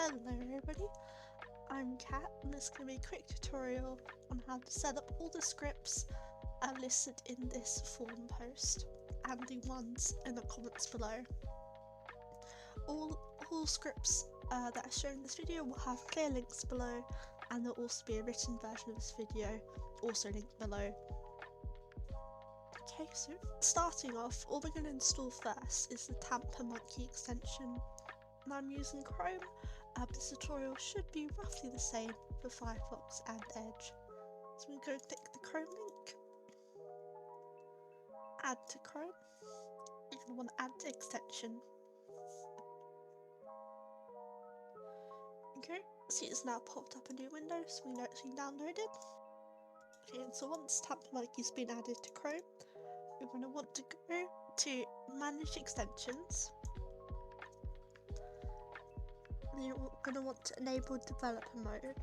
Hello everybody, I'm Kat and this is going to be a quick tutorial on how to set up all the scripts listed in this forum post and the ones in the comments below. All scripts that are shown in this video will have clear links below, and there will also be a written version of this video also linked below. Okay, so starting off, all we're going to install first is the Tampermonkey extension. And I'm using Chrome. This tutorial should be roughly the same for Firefox and Edge. So I'm going to go click the Chrome link, add to Chrome. You're going to want to add to extension. Okay, see it's now popped up a new window, so we know it's been downloaded. Okay, and so once Tampermonkey's been added to Chrome, you're going to want to go to Manage Extensions. And you're going to want to enable developer mode.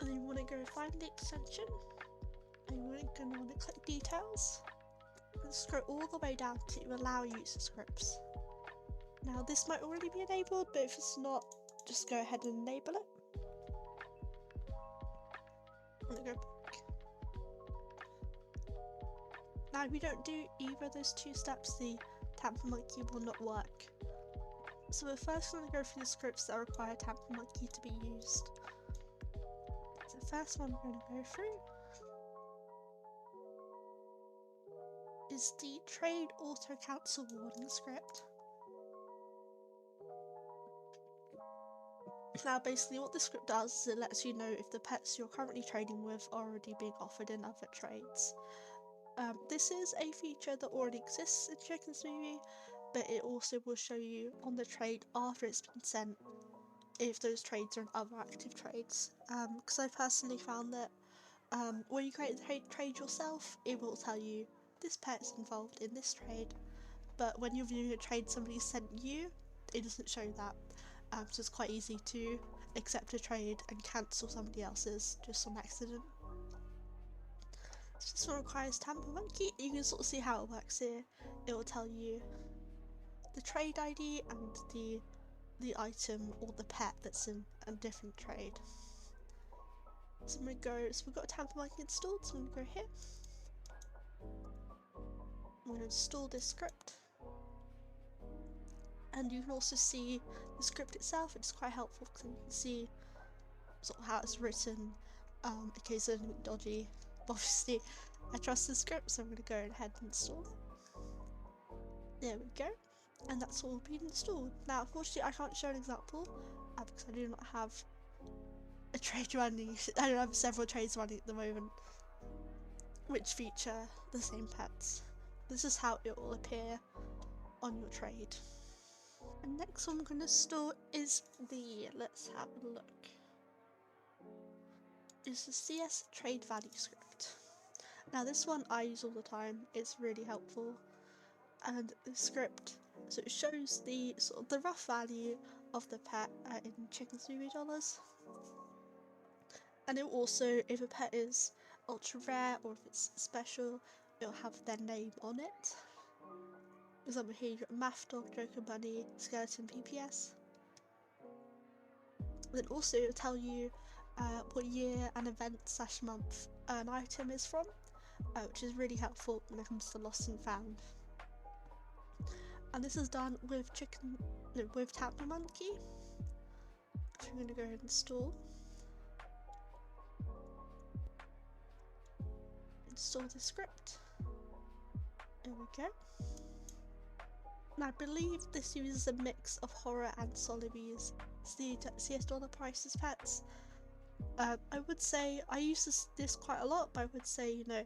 And you want to go find the extension, and you're going to want to click details and scroll all the way down to allow user scripts. Now this might already be enabled, but if it's not, just go ahead and enable it. I'm going to go back. Now if you don't do either of those two steps, the Tampermonkey will not work. So we're first going to go through the scripts that require Tampermonkey to be used. So the first one we're going to go through is the Trade Autocancel warning script. Now basically what this script does is it lets you know if the pets you're currently trading with are already being offered in other trades. This is a feature that already exists in ChickenSmoothie, but it also will show you on the trade after it's been sent if those trades are in other active trades. Because I personally found that when you create the trade yourself, it will tell you this pet's involved in this trade, but when you're viewing a trade somebody sent you, it doesn't show that. So it's quite easy to accept a trade and cancel somebody else's just on accident. So this one requires Tampermonkey. You can sort of see how it works here. It will tell you the trade ID and the item or the pet that's in a different trade. So I'm going to go, so we've got Tampermonkey installed, so I'm going to go here. I'm going to install this script. And you can also see the script itself. It's quite helpful because you can see sort of how it's written in case there's anything dodgy. Obviously I trust the script, so I'm going to go ahead and install it. There we go, and that's all been installed. Now unfortunately I can't show an example because I do not have a trade running. I don't have several trades running at the moment which feature the same pets. This is how it will appear on your trade. And next one I'm going to store is the, let's have a look, is the CS trade value script. Now this one I use all the time, it's really helpful, and the script, so it shows the sort of the rough value of the pet in ChickenSmoothie dollars, and it will also, if a pet is ultra rare or if it's special, it'll have their name on it. For example, here you've got Math Dog, Joker Bunny, Skeleton, PPS. Then also it'll tell you what year and event / month an item is from, which is really helpful when it comes to lost and found. And this is done with Tampermonkey. So I'm going to go ahead and install the script. There we go. And I believe this uses a mix of horror and Sotheby's CS dollar prices pets. I would say I use this quite a lot, but I would say, you know,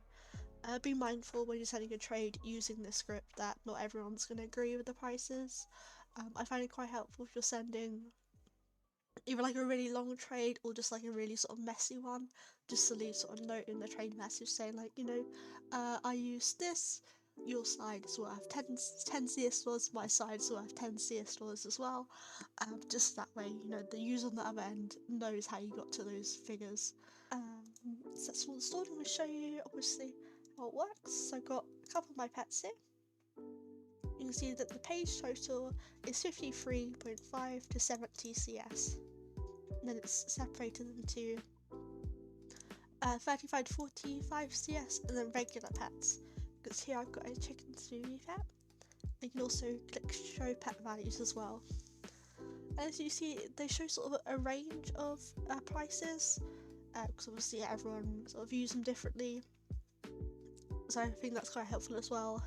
be mindful when you're sending a trade using this script that not everyone's going to agree with the prices. I find it quite helpful if you're sending either like a really long trade or just like a really sort of messy one, just to leave sort of note in the trade message saying like, you know, I use this, your side is worth 10 CS dollars, my side is worth 10 CS dollars as well. Just that way, you know, the user on the other end knows how you got to those figures. So that's all installed. I'm going to show you obviously how it works. So I've got a couple of my pets here. you can see that the page total is 53.5 to 70 CS. And then it's separated into 35 to 45 CS and then regular pets. Because here I've got a chicken smoothie pet. You can also click show pet values as well. As you see, they show sort of a range of prices, because obviously everyone sort of views them differently. So I think that's quite helpful as well.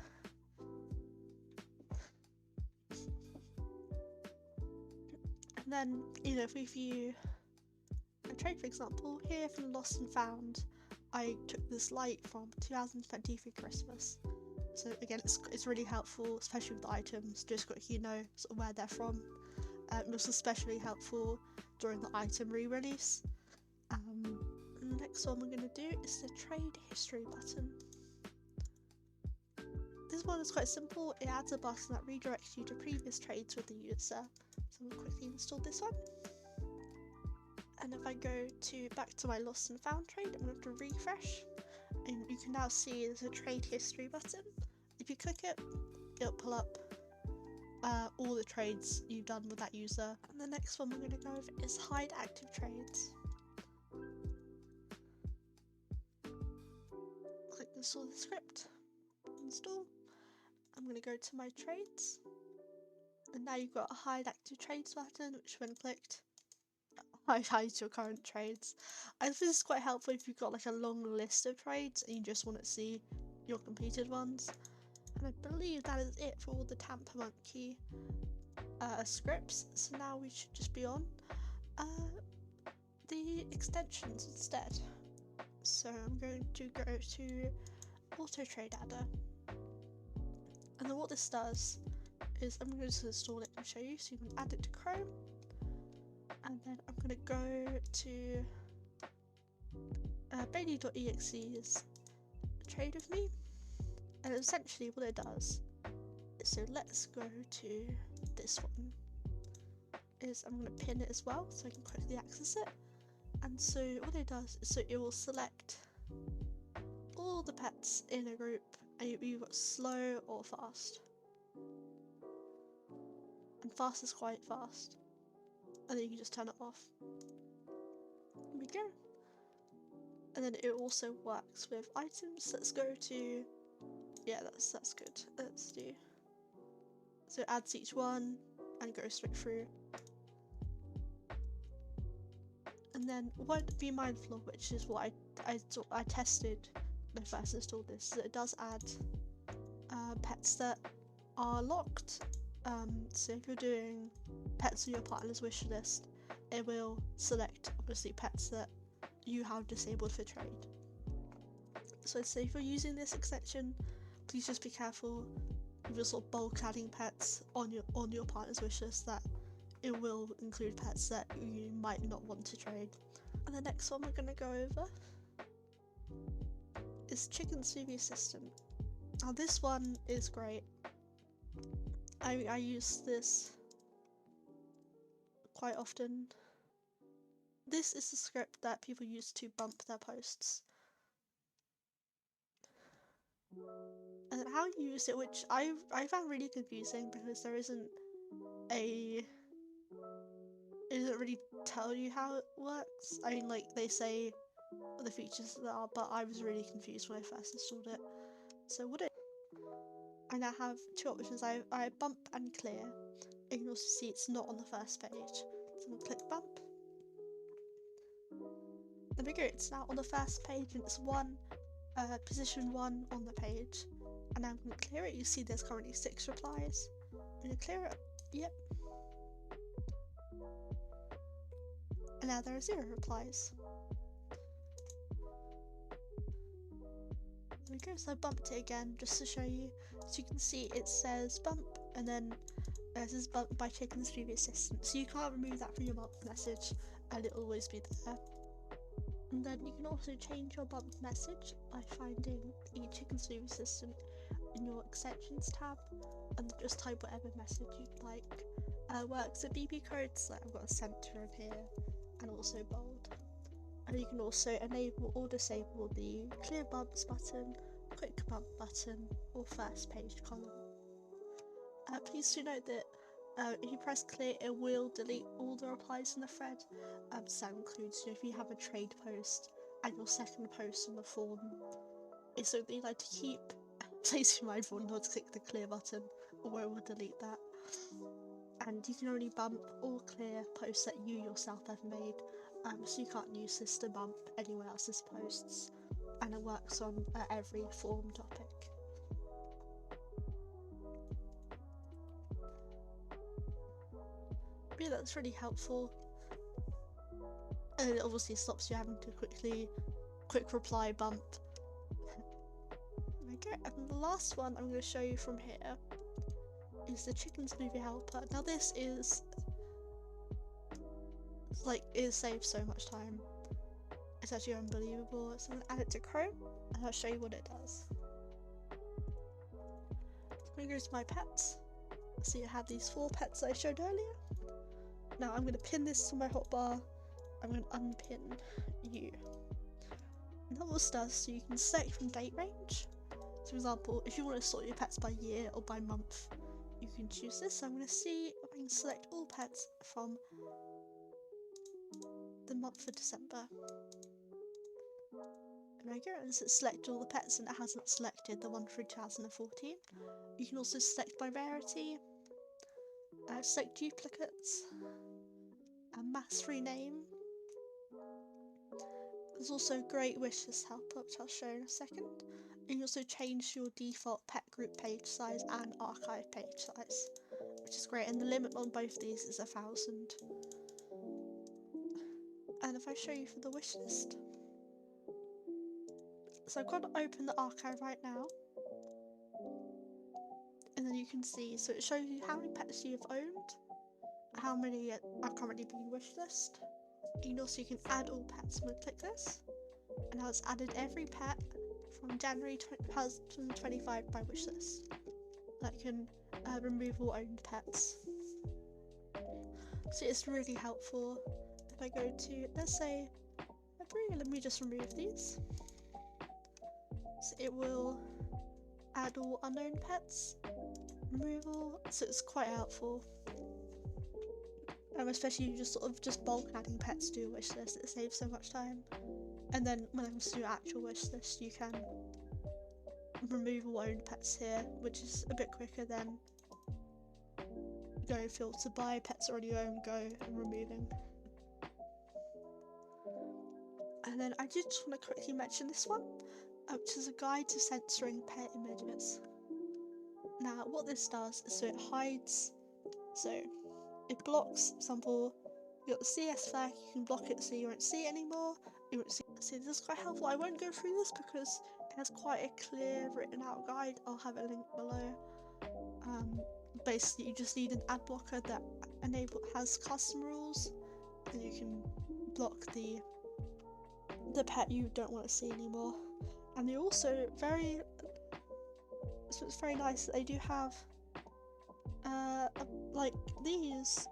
And then, you know, if we view a trade, for example, here from Lost and Found, I took this light from 2023 Christmas. So again, it's really helpful, especially with the items, just got you know sort of where they're from. It was especially helpful during the item re-release. The next one we're going to do is the trade history button. This one is quite simple. It adds a button that redirects you to previous trades with the user. So I'm going to quickly install this one. And if I go back to my Lost and Found trade, I'm going to have to refresh. And you can now see there's a trade history button. If you click it, it'll pull up all the trades you've done with that user. And the next one we're going to go over is hide active trades. Click install the script, install. I'm going to go to my trades, and now you've got a hide active trades button, which when clicked hides your current trades. I think this is quite helpful if you've got like a long list of trades and you just want to see your completed ones. And I believe that is it for all the Tampermonkey scripts. So now we should just be on the extensions instead. So I'm going to go to Auto Trade Adder. And then what this does is I'm going to install it and show you. So you can add it to Chrome. And then I'm going to go to Bailey.exe's trade with me. And essentially what it does is, so let's go to this one, is I'm going to pin it as well so I can quickly access it. And so what it does is, so it will select all the pets in a group, and you've got slow or fast. And fast is quite fast. And then you can just turn it off. There we go. And then it also works with items. Let's go to, yeah, that's good. Let's do, so it adds each one and goes straight through. And then what to be mindful of, which is what I tested when I first installed this, is that it does add pets that are locked. So if you're doing pets on your partner's wish list, it will select obviously pets that you have disabled for trade. So I'd say if you're using this extension, please just be careful with your sort of bulk adding pets on your partner's wish list, that it will include pets that you might not want to trade. And the next one we're going to go over is ChickenSmoothie System. Now this one is great. I use this quite often. This is the script that people use to bump their posts. And then how you use it, which I found really confusing because there isn't it doesn't really tell you how it works. I mean, like, they say the features that are, but I was really confused when I first installed it. So I now have two options. I bump and clear. You can also see it's not on the first page. So I'm going to click bump. There we go, it's now on the first page and it's position 1 on the page. And now I'm going to clear it. You see there's currently 6 replies. I'm going to clear it. Yep. And now there are 0 replies. There we go, so I bumped it again just to show you. So you can see it says bump, and then it says bump by ChickenSmoothie Assistant. So you can't remove that from your bump message, and it'll always be there. And then you can also change your bump message by finding the ChickenSmoothie Assistant in your extensions tab, and just type whatever message you'd like. Works with BB codes, like I've got a center of here, and also bold. And you can also enable or disable the clear bumps button, quick bump button, or first page column. Please do note that if you press clear, it will delete all the replies in the thread. So that includes, if you have a trade post and your second post on the form is something you like to keep, please remind everyone not to click the clear button, or it will delete that. And you can only bump or clear posts that you yourself have made, so you can't use this to bump anyone else's posts, and it works on every forum topic. But yeah, that's really helpful, and it obviously stops you having to quick reply bump. Okay, and the last one I'm going to show you from here is the ChickenSmoothie helper. Now this is it saves so much time. It's actually unbelievable. So I'm going to add it to Chrome and I'll show you what it does. I'm going to go to my pets. So you have these 4 pets I showed earlier. Now I'm going to pin this to my hotbar. I'm going to unpin you. And that what this does, so you can select from date range. So for example, if you want to sort your pets by year or by month, you can choose this. So I'm going to see if I can select all pets from the month of December. There we go, and so select all the pets, and it hasn't selected the one for 2014. You can also select by rarity, select duplicates, and mass rename. There's also great wishlist helper, which I'll show in a second. You can also change your default pet group page size and archive page size, which is great, and the limit on both these is 1,000. And if I show you for the wishlist, so I've got to open the archive right now, and then you can see, so it shows you how many pets you've owned, how many are currently being wishlist. You can add all pets. I'm going to click this, and now it's added every pet from January 2025 by wishlist. That can remove all owned pets. So it's really helpful. If I go to, let's say, let me just remove these. So it will add all unknown pets, removal, so it's quite helpful. Especially you just bulk adding pets to your wish list, it saves so much time. And then when it comes to your actual wish list, you can remove all owned pets here, which is a bit quicker than going filter by pets already owned, go and removing. And then I did just want to quickly mention this one, which is a guide to censoring pet images. Now what this does is, so it hides, so it blocks, for example, you got the CS flag, you can block it so you won't see it anymore. You won't see this is quite helpful. I won't go through this because it has quite a clear written out guide. I'll have a link below. Basically you just need an ad blocker that has custom rules, and you can block the pet you don't want to see anymore. And they also so it's very nice that they do have like these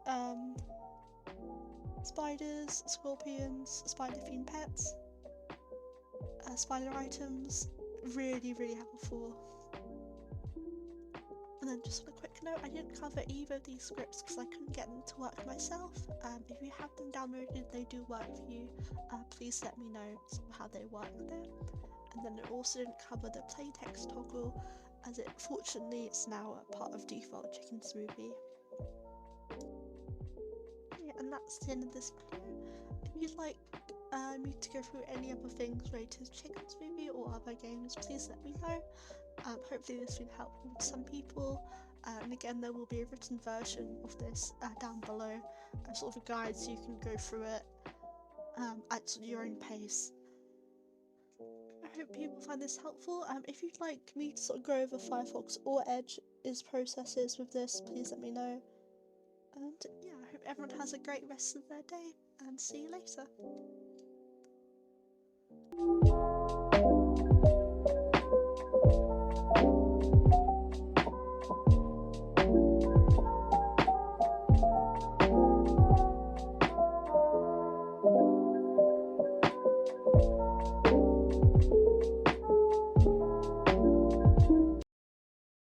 spiders, scorpions, spider themed pets, spider items, really helpful. And then just on a quick note, I didn't cover either of these scripts because I couldn't get them to work myself. If you have them downloaded, they do work for you, please let me know how they work there. And then it also didn't cover the plain text toggle, as fortunately it's now a part of default ChickenSmoothie. Yeah, and that's the end of this video. If you'd like me to go through any other things related to ChickenSmoothie or other games, please let me know. Hopefully this will help some people, and again there will be a written version of this down below, sort of a guide so you can go through it at your own pace. I hope people find this helpful. If you'd like me to sort of go over Firefox or Edge's processes with this, please let me know. And yeah, I hope everyone has a great rest of their day, and see you later.